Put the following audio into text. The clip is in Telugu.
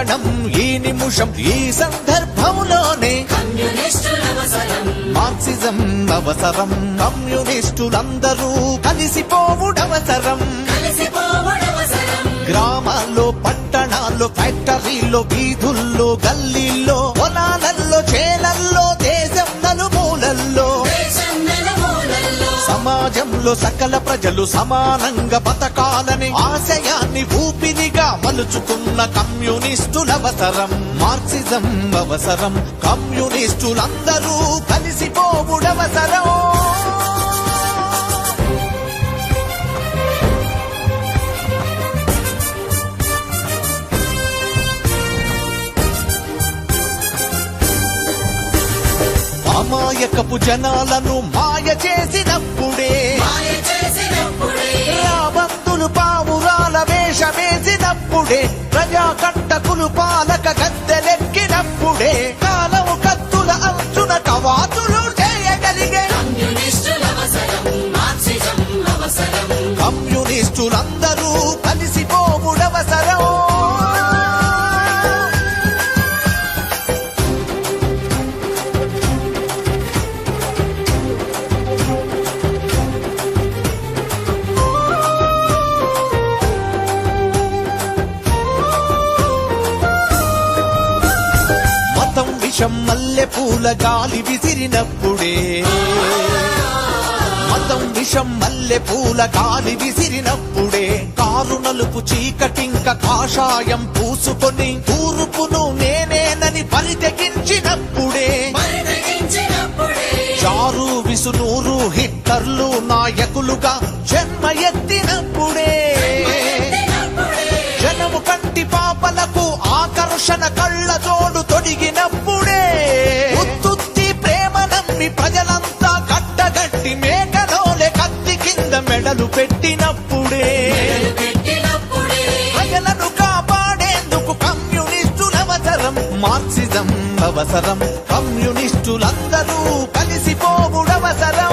క్షణం ఈ నిమిషం ఈ సందర్భంలోనే మార్క్సిజం అవసరం కమ్యూనిస్టులందరూ కలిసిపోవుడవసరం గ్రామాల్లో పట్టణాల్లో ఫ్యాక్టరీల్లో వీధుల్లో గల్లీల్లో పొలాలల్లో చేలల్లో దేశం నలుమూలల్లో సమాజంలో సకల ప్రజలు సమానంగా బతకాలని ఆశయాన్ని ఊపిరిగా మలుచుకున్న కమ్యూనిస్టులవసరం మార్క్సిజం అవసరం కమ్యూనిస్టులందరూ కలిసిపోవుడవసరం అమాయకపు జనాలను మాయ చేసినప్పుడే రాబందులు పావురాల వేషమేసినప్పుడే ప్రజాకంటకులు పాలక గద్దెలెక్కినప్పుడే కాలము కత్తుల అంచున కవాతులు చేయగలిగే కమ్యూనిస్టులందరూ కలిసిపోవుడవసరం విషం మల్లె పూల గాలి విసిరినప్పుడే మతం విషం మల్లె పూల గాలి విసిరినప్పుడే కారు నలుపు చీకటింక కాషాయం పూసుకొని తూర్పును నేనేనని పరితెగించినప్పుడే చారు విసునూరు హిట్లర్లు నాయకులుగా జన్మ ఎత్తినప్పుడే జనము కంటి పాపలకు ఆకర్షణ కళ్ళ జోడు తొడిగినప్పుడే ఉత్తుత్తి ప్రేమ నమ్మి ప్రజలంతా కట్టగట్టి మేకలోలే కత్తి కింద మెడలు పెట్టినప్పుడే ప్రజలను కాపాడేందుకు కమ్యూనిస్టులవసరం మార్క్సిజం అవసరం కమ్యూనిస్టులందరూ కలిసిపోవుడవసరం